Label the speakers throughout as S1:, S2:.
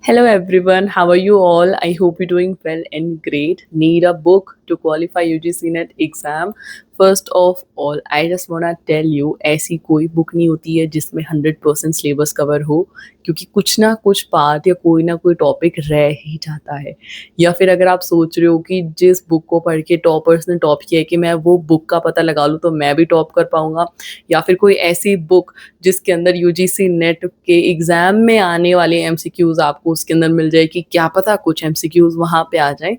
S1: Hello everyone, how are you all? I hope you're doing well and great. Need a book to qualify UGC NET exam? First of all, I just wanna tell you ऐसी कोई book नहीं होती है जिसमें 100% syllabus cover हो, क्योंकि कुछ ना कुछ पार्ट या कोई ना कोई टॉपिक रह ही जाता है। या फिर अगर आप सोच रहे हो कि जिस बुक को पढ़ के टॉपर्स ने टॉप किया है कि मैं वो बुक का पता लगा लूँ तो मैं भी टॉप कर पाऊँगा, या फिर कोई ऐसी बुक जिसके अंदर यूजीसी नेट के एग्जाम में आने वाले एमसीक्यूज आपको उसके अंदर मिल जाए कि क्या पता कुछ एमसीक्यूज वहां पे आ जाए।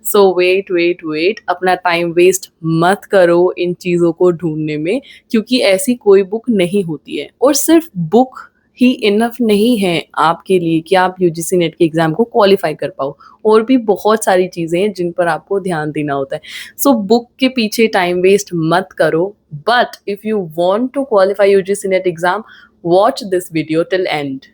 S1: सो वेट वेट वेट, अपना टाइम वेस्ट मत करो इन चीज़ों को ढूंढने में, क्योंकि ऐसी कोई बुक नहीं होती है। और सिर्फ बुक ही इनफ नहीं है आपके लिए कि आप यूजीसी नेट के एग्जाम को क्वालिफाई कर पाओ। और भी बहुत सारी चीज़ें हैं जिन पर आपको ध्यान देना होता है। सो बुक के पीछे टाइम वेस्ट मत करो, but if you want to qualify UGC NET exam, watch this video till end.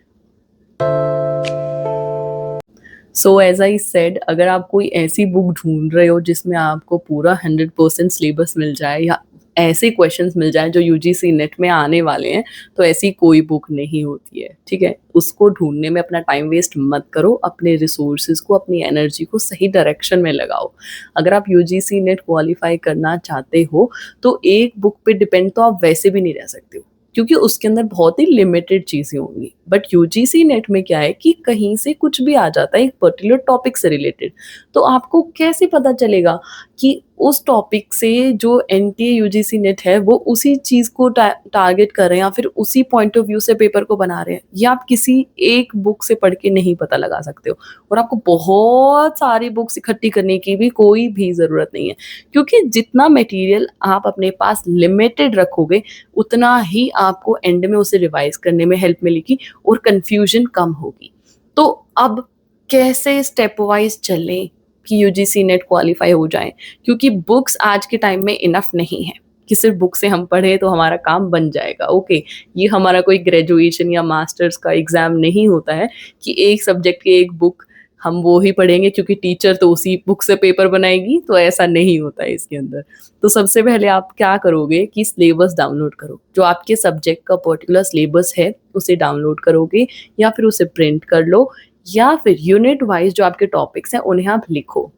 S1: So as I said, अगर आप कोई ऐसी बुक ढूंढ रहे हो जिसमें आपको पूरा 100% सिलेबस मिल जाए या ऐसे क्वेश्चंस मिल जाए जो यूजीसी नेट में आने वाले हैं, तो ऐसी कोई बुक नहीं होती है। ठीक है, उसको ढूंढने में अपना टाइम वेस्ट मत करो, अपने रिसोर्सेज को, अपनी एनर्जी को सही डायरेक्शन में लगाओ। अगर आप यूजीसी नेट क्वालिफाई करना चाहते हो तो एक बुक पे डिपेंड तो आप वैसे भी नहीं रह सकते हो, क्योंकि उसके अंदर बहुत ही लिमिटेड चीज़ें होंगी। बट यूजीसी नेट में क्या है कि कहीं से कुछ भी आ जाता है एक पर्टिकुलर टॉपिक से रिलेटेड। तो आपको कैसे पता चलेगा कि उस टॉपिक से जो एनटीए यूजीसी नेट है वो उसी चीज़ को टारगेट कर रहे हैं या फिर उसी पॉइंट ऑफ व्यू से पेपर को बना रहे हैं? ये आप किसी एक बुक से पढ़ के नहीं पता लगा सकते हो। और आपको बहुत सारी बुक्स इकट्ठी करने की भी कोई भी ज़रूरत नहीं है, क्योंकि जितना मटेरियल आप अपने पास लिमिटेड रखोगे उतना ही आपको एंड में उसे रिवाइज करने में हेल्प मिलेगी और कंफ्यूजन कम होगी। तो अब कैसे स्टेप वाइज चलें कि यूजीसी नेट क्वालिफाई हो जाए, क्योंकि बुक्स आज के टाइम में इनफ नहीं है कि सिर्फ बुक से हम पढ़े तो हमारा काम बन जाएगा। ओके, ये हमारा कोई ग्रेजुएशन या मास्टर्स का एग्जाम नहीं होता है कि एक सब्जेक्ट की एक बुक हम वो ही पढ़ेंगे क्योंकि टीचर तो उसी बुक से पेपर बनाएगी। तो ऐसा नहीं होता है इसके अंदर। तो सबसे पहले आप क्या करोगे कि सिलेबस डाउनलोड करो, जो आपके सब्जेक्ट का पर्टिकुलर सिलेबस है उसे डाउनलोड करोगे, या फिर उसे प्रिंट कर लो, या फिर यूनिट वाइज जो आपके टॉपिक्स हैं उन्हें आप लिखो।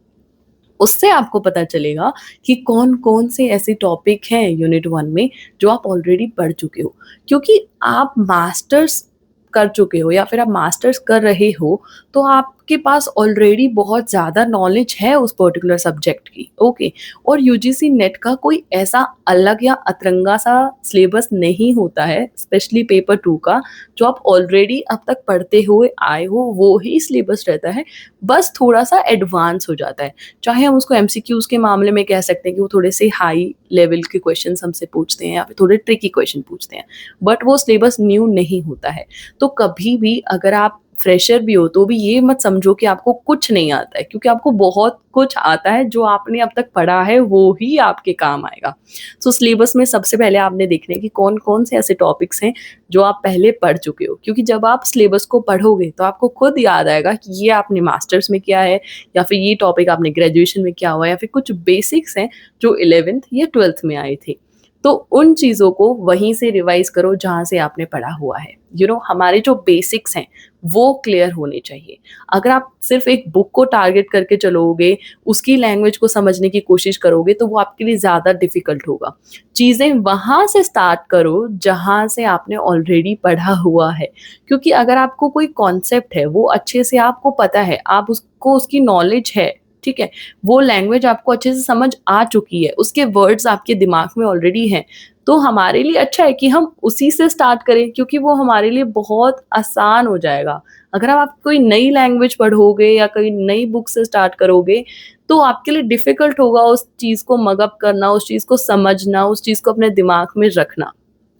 S1: उससे आपको पता चलेगा कि कौन कौन से ऐसे टॉपिक हैं यूनिट 1 में जो आप ऑलरेडी पढ़ चुके हो। क्योंकि आप मास्टर्स कर चुके हो या फिर आप मास्टर्स कर रहे हो, तो आपके पास ऑलरेडी बहुत ज़्यादा नॉलेज है उस पर्टिकुलर सब्जेक्ट की। ओके, और यूजीसी नेट का कोई ऐसा अलग या अतरंगा सा सिलेबस नहीं होता है, स्पेशली पेपर 2 का, जो आप ऑलरेडी अब तक पढ़ते हुए आए हो वो ही सिलेबस रहता है। बस थोड़ा-सा एडवांस हो जाता है। चाहे हम उसको एमसीक्यूज़ के मामले में कह सकते हैं कि वो थोड़े से हाई लेवल के क्वेश्चन्स हमसे पूछते हैं या फिर थोड़े ट्रिकी क्वेश्चन पूछते हैं, बट वो सिलेबस न्यू नहीं होता है। तो कभी भी अगर आप फ्रेशर भी हो तो भी ये मत समझो कि आपको कुछ नहीं आता है, क्योंकि आपको बहुत कुछ आता है। जो आपने अब तक पढ़ा है वो ही आपके काम आएगा। सो सिलेबस में सबसे पहले आपने देखना है कि कौन-कौन से ऐसे टॉपिक्स हैं जो आप पहले पढ़ चुके हो, क्योंकि जब आप सिलेबस को पढ़ोगे तो आपको खुद याद आएगा कि ये आपने मास्टर्स में किया है, या फिर ये टॉपिक आपने ग्रेजुएशन में किया हुआ है, या फिर कुछ बेसिक्स हैं जो 11th या 12th में आए थे। तो उन चीज़ों को वहीं से रिवाइज़ करो जहाँ से आपने पढ़ा हुआ है। हमारे जो बेसिक्स हैं वो क्लियर होने चाहिए। अगर आप सिर्फ़ एक बुक को टारगेट करके चलोगे, उसकी लैंग्वेज को समझने की कोशिश करोगे, तो वो आपके लिए ज़्यादा डिफ़िकल्ट होगा। चीज़ें वहाँ से स्टार्ट करो जहाँ से आपने ऑलरेडी पढ़ा हुआ है, क्योंकि अगर आपको कोई कॉन्सेप्ट है वो अच्छे से आपको पता है, आप उसको उसकी नॉलेज है, ठीक है? वो लैंग्वेज आपको अच्छे से समझ आ चुकी है, उसके वर्ड्स आपके दिमाग में ऑलरेडी हैं, तो हमारे लिए अच्छा है कि हम उसी से स्टार्ट करें, क्योंकि वो हमारे लिए बहुत आसान हो जाएगा। अगर आप कोई नई लैंग्वेज पढ़ोगे या कोई नई बुक से स्टार्ट करोगे, तो आपके लिए डिफ़िकल्ट होगा उस चीज़ को मग अप करना, उस चीज़ को समझना, उस चीज़ को अपने दिमाग में रखना,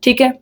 S1: ठीक है?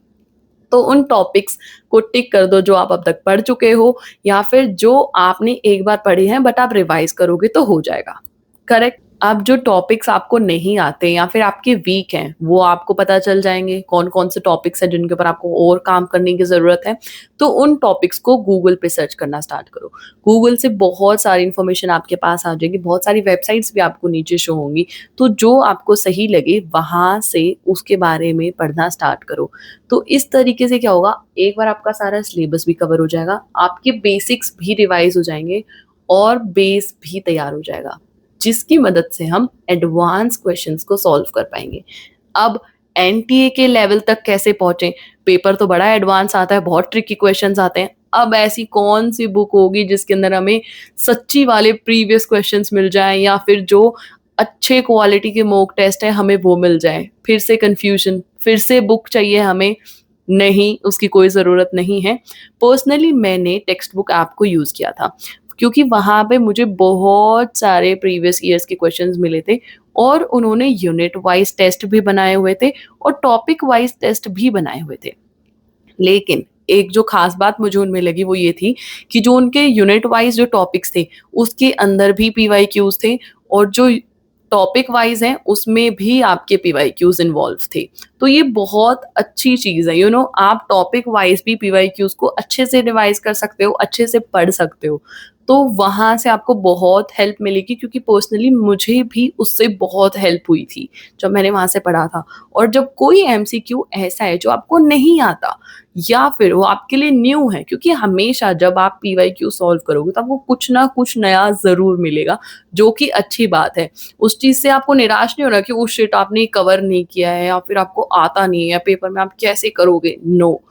S1: तो उन टॉपिक्स को टिक कर दो जो आप अब तक पढ़ चुके हो, या फिर जो आपने एक बार पढ़े हैं बट आप रिवाइज़ करोगे तो हो जाएगा। करेक्ट? अब जो टॉपिक्स आपको नहीं आते या फिर आपके वीक हैं, वो आपको पता चल जाएँगे, कौन-कौन से टॉपिक्स हैं जिनके ऊपर आपको और काम करने की ज़रूरत है। तो उन टॉपिक्स को गूगल पे सर्च करना स्टार्ट करो। गूगल से बहुत सारी इन्फॉर्मेशन आपके पास आ जाएगी, बहुत सारी वेबसाइट्स भी आपको नीचे शो होंगी। तो जो आपको सही लगे वहाँ से उसके बारे में पढ़ना स्टार्ट करो। तो इस तरीके से क्या होगा, एक बार आपका सारा सिलेबस भी कवर हो जाएगा, आपके बेसिक्स भी रिवाइज़ हो जाएँगे और बेस भी तैयार हो जाएगा। जिसकी मदद से हम एडवांस क्वेश्चंस को सॉल्व कर पाएँगे। अब एनटीए के लेवल तक कैसे पहुँचे? पेपर तो बड़ा एडवांस आता है, बहुत ट्रिकी क्वेश्चंस आते हैं। अब ऐसी कौन-सी बुक होगी जिसके अंदर हमें सच्ची वाले प्रीवियस क्वेश्चंस मिल जाएँ या फिर जो अच्छे क्वालिटी के मॉक टेस्ट हैं हमें वो मिल जाएँ। फिर से कन्फ्यूजन, फिर से बुक चाहिए हमें, नहीं, उसकी कोई ज़रूरत नहीं है। पर्सनली मैंने टेक्स्ट बुक ऐप को यूज़ किया था, क्योंकि वहाँ पे मुझे बहुत सारे प्रीवियस ईयर्स के क्वेश्चंस मिले थे और उन्होंने यूनिट वाइज़ टेस्ट भी बनाए हुए थे और टॉपिक वाइज़ टेस्ट भी बनाए हुए थे। लेकिन एक जो ख़ास बात मुझे उनमें लगी वो ये थी कि जो उनके यूनिट वाइज़ जो टॉपिक्स थे, उसके अंदर भी पीवाईक्यूज़ थे और जो टॉपिक वाइज़ हैं, उसमें भी आपके पीवाईक्यूज़ इन्वॉल्व थे। तो ये बहुत अच्छी चीज़ है, आप टॉपिक वाइज़ भी पीवाईक्यूज़ को अच्छे से रिवाइज़ कर सकते हो, अच्छे से पढ़ सकते हो। तो वहाँ से आपको बहुत हेल्प मिलेगी, क्योंकि पर्सनली मुझे भी उससे बहुत हेल्प हुई थी, जब मैंने वहाँ से पढ़ा था। और जब कोई एमसीक्यू ऐसा है जो आपको नहीं आता या फिर वो आपके लिए न्यू है, क्योंकि हमेशा जब आप पीवाईक्यू सॉल्व करोगे तो आपको कुछ ना कुछ नया ज़रूर मिलेगा, जो कि अच्छी बात है। उस चीज़ से आपको निराश नहीं होना कि ओह शिट! आपने कवर नहीं किया है या फिर आपको आता नहीं है या पेपर में आप कैसे करोगे? नो।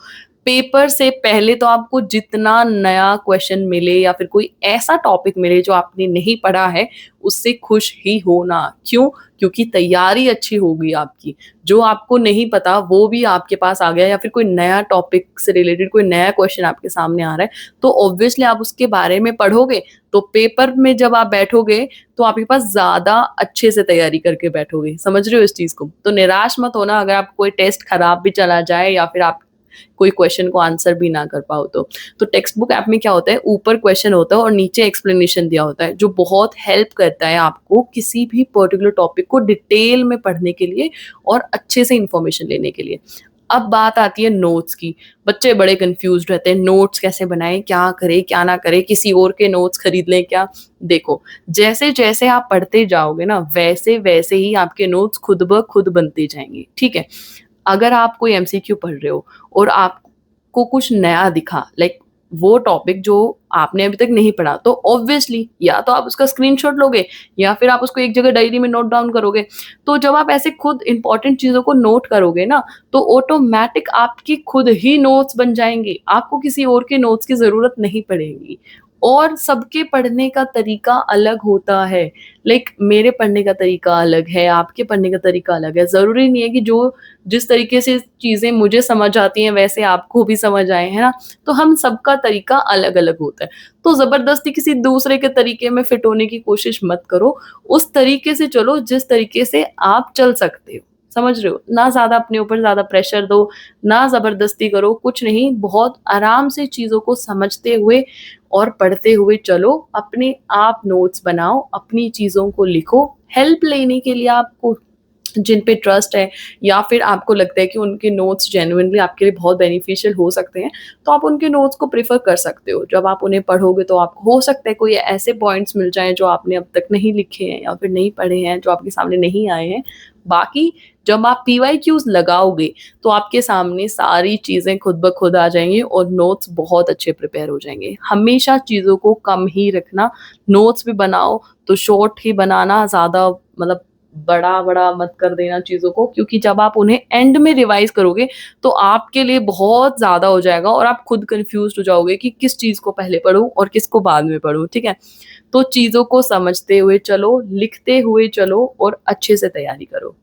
S1: पेपर से पहले तो आपको जितना नया क्वेश्चन मिले या फिर कोई ऐसा टॉपिक मिले जो आपने नहीं पढ़ा है, उससे खुश ही होना। क्यों? क्योंकि तैयारी अच्छी होगी आपकी। जो आपको नहीं पता वो भी आपके पास आ गया या फिर कोई नया टॉपिक से रिलेटेड कोई नया क्वेश्चन आपके सामने आ रहा है, तो ऑब्वियसली आप उसके बारे में पढ़ोगे, तो पेपर में जब आप बैठोगे, तो आपके पास ज़्यादा अच्छे से तैयारी करके बैठोगे। समझ रहे हो इस चीज़ को? तो निराश मत होना अगर आपका कोई टेस्ट खराब भी चला जाए या फिर आप कोई क्वेश्चन को आंसर भी ना कर पाओ तो। तो टेक्स्ट बुक ऐप में क्या होता है, ऊपर क्वेश्चन होता है और नीचे एक्सप्लेनेशन दिया होता है, जो बहुत हेल्प करता है आपको किसी भी पर्टिकुलर टॉपिक को डिटेल में पढ़ने के लिए और अच्छे से इन्फॉर्मेशन लेने के लिए। अब बात आती है नोट्स की। बच्चे बड़े कन्फ्यूज़्ड रहते हैं, नोट्स कैसे बनाएँ, क्या करें, क्या ना करें, किसी और के नोट्स खरीद लें क्या? देखो, जैसे-जैसे आप पढ़ते जाओगे ना, वैसे-वैसे ही आपके नोट्स खुद ब खुद बनते जाएँगे, ठीक है? अगर आप कोई एमसीक्यू पढ़ रहे हो और आपको कुछ नया दिखा, लाइक वो टॉपिक जो आपने अभी तक नहीं पढ़ा, तो ऑब्वियसली या तो आप उसका स्क्रीनशॉट लोगे या फिर आप उसको एक जगह डायरी में नोट डाउन करोगे। तो जब आप ऐसे खुद इंपॉर्टेंट चीज़ों को नोट करोगे ना, तो ऑटोमैटिक आपकी खुद ही नोट्स बन जाएँगे। आपको किसी और के नोट्स की ज़रूरत नहीं पड़ेगी। और सबके पढ़ने का तरीका अलग होता है। लाइक मेरे पढ़ने का तरीका अलग है, आपके पढ़ने का तरीका अलग है। ज़रूरी नहीं है कि जो जिस तरीके से चीज़ें मुझे समझ आती हैं वैसे आपको भी समझ आए, है ना? तो हम सबका तरीका अलग-अलग होता है। तो ज़बरदस्ती किसी दूसरे के तरीके में फिट होने की कोशिश मत करो। उस तरीके से चलो जिस तरीके से आप चल सकते हो। समझ रहे हो? ना ज़्यादा अपने ऊपर ज़्यादा प्रेशर दो, ना ज़बरदस्ती करो, कुछ नहीं, बहुत आराम से चीज़ों को समझते हुए और पढ़ते हुए चलो। अपने आप नोट्स बनाओ, अपनी चीज़ों को लिखो। हेल्प लेने के लिए आपको जिन पे ट्रस्ट है या फिर आपको लगता है कि उनके नोट्स जेन्युइनली आपके लिए बहुत बेनिफिशियल हो सकते हैं, तो आप उनके नोट्स को प्रेफ़र कर सकते हो। जब आप उन्हें पढ़ोगे तो आपको हो सकता है कोई ऐसे पॉइंट्स मिल जाएँ जो आपने अब तक नहीं लिखे हैं या फिर नहीं पढ़े हैं, जो आपके सामने नहीं आए हैं। बाकी जब आप पीवाईक्यूज़ लगाओगे, तो आपके सामने सारी चीज़ें खुद ब खुद आ जाएँगी और नोट्स बहुत अच्छे प्रिपेयर हो जाएँगे। हमेशा चीज़ों को कम ही रखना, नोट्स भी बनाओ तो शॉर्ट ही बनाना, ज़्यादा मतलब बड़ा-बड़ा मत कर देना चीज़ों को, क्योंकि जब आप उन्हें एंड में रिवाइज़ करोगे, तो आपके लिए बहुत ज़्यादा हो जाएगा और आप खुद कन्फ्यूज़्ड हो जाओगे कि किस चीज़ को पहले पढूँ और किसको बाद में पढूँ, ठीक है? तो चीज़ों को समझते हुए चलो, लिखते हुए चलो और अच्छे से तैयारी करो।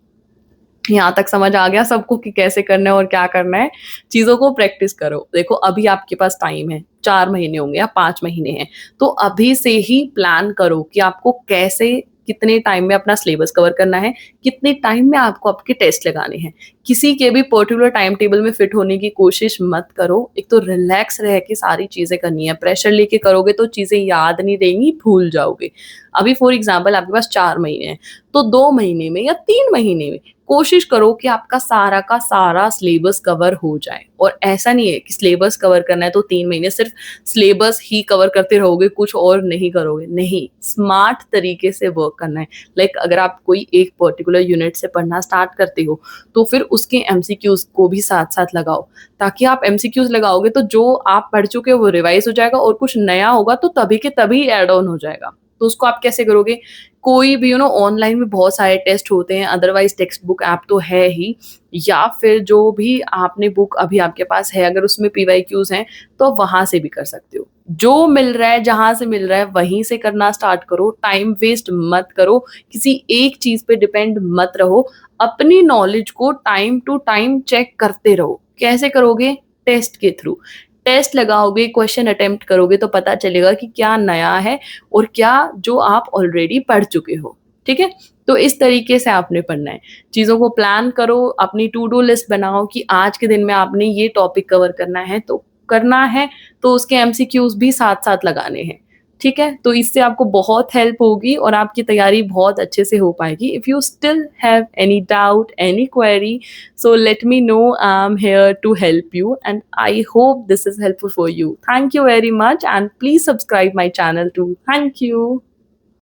S1: यहाँ तक समझ आ गया सबको कि कैसे करना है और क्या करना है? चीज़ों को प्रैक्टिस करो। देखो अभी आपके पास टाइम है, 4 महीने होंगे या 5 महीने हैं, तो अभी से ही प्लान करो कि आपको कैसे कितने टाइम में अपना सिलेबस कवर करना है, कितने टाइम में आपको आपके टेस्ट लगाने हैं। किसी के भी पर्टिकुलर टाइम टेबल में फिट होने की कोशिश मत करो। एक तो रिलैक्स रह के सारी चीज़ें करनी है, प्रेशर लेके करोगे तो चीज़ें याद नहीं रहेंगी, भूल जाओगे। अभी फॉर एग्ज़ाम्पल आपके पास 4 महीने हैं, तो 2 महीने में या 3 महीने में कोशिश करो कि आपका सारा का सारा सिलेबस कवर हो जाए। और ऐसा नहीं है कि सिलेबस कवर करना है तो 3 महीने सिर्फ सिलेबस ही कवर करते रहोगे, कुछ और नहीं करोगे, नहीं, स्मार्ट तरीके से वर्क करना है। लाइक अगर आप कोई एक पर्टिकुलर यूनिट से पढ़ना स्टार्ट करते हो, तो फिर उसके एमसीक्यूज़ को भी साथ-साथ लगाओ, ताकि आप एमसीक्यूज़ लगाओगे तो जो आप पढ़ चुके हो वो रिवाइज़ हो जाएगा और कुछ नया होगा तो तभी के तभी ऐड ऑन हो जाएगा। तो उसको आप कैसे करोगे? कोई भी ऑनलाइन में बहुत सारे टेस्ट होते हैं, अदरवाइज़ टेक्स्ट बुक ऐप तो है ही, या फिर जो भी आपने बुक अभी आपके पास है, अगर उसमें पीवाईक्यूज़ हैं, तो वहाँ से भी कर सकते हो। जो मिल रहा है, जहाँ से मिल रहा है, वहीं से करना स्टार्ट करो, टाइम वेस्ट मत करो, किसी एक चीज़ पे डिपेंड मत रहो, अपनी नॉलेज को टाइम टू टाइम चेक करते रहो। कैसे करोगे? टेस्ट के थ्रू। टेस्ट लगाओगे, क्वेश्चन अटेम्प्ट करोगे तो पता चलेगा कि क्या नया है और क्या जो आप ऑलरेडी पढ़ चुके हो, ठीक है? तो इस तरीके से आपने पढ़ना है। चीज़ों को प्लान करो, अपनी टू डू लिस्ट बनाओ कि आज के दिन में आपने ये टॉपिक कवर करना है, तो करना है, तो उसके एमसीक्यूज़ भी साथ-साथ लगाने हैं, ठीक है? तो इससे आपको बहुत हेल्प होगी और आपकी तैयारी बहुत अच्छे से हो पाएगी। If you still have any doubt, any query, so let me know. I'm here to help you and I hope this is helpful for you. Thank you very much and please subscribe my channel too. Thank you.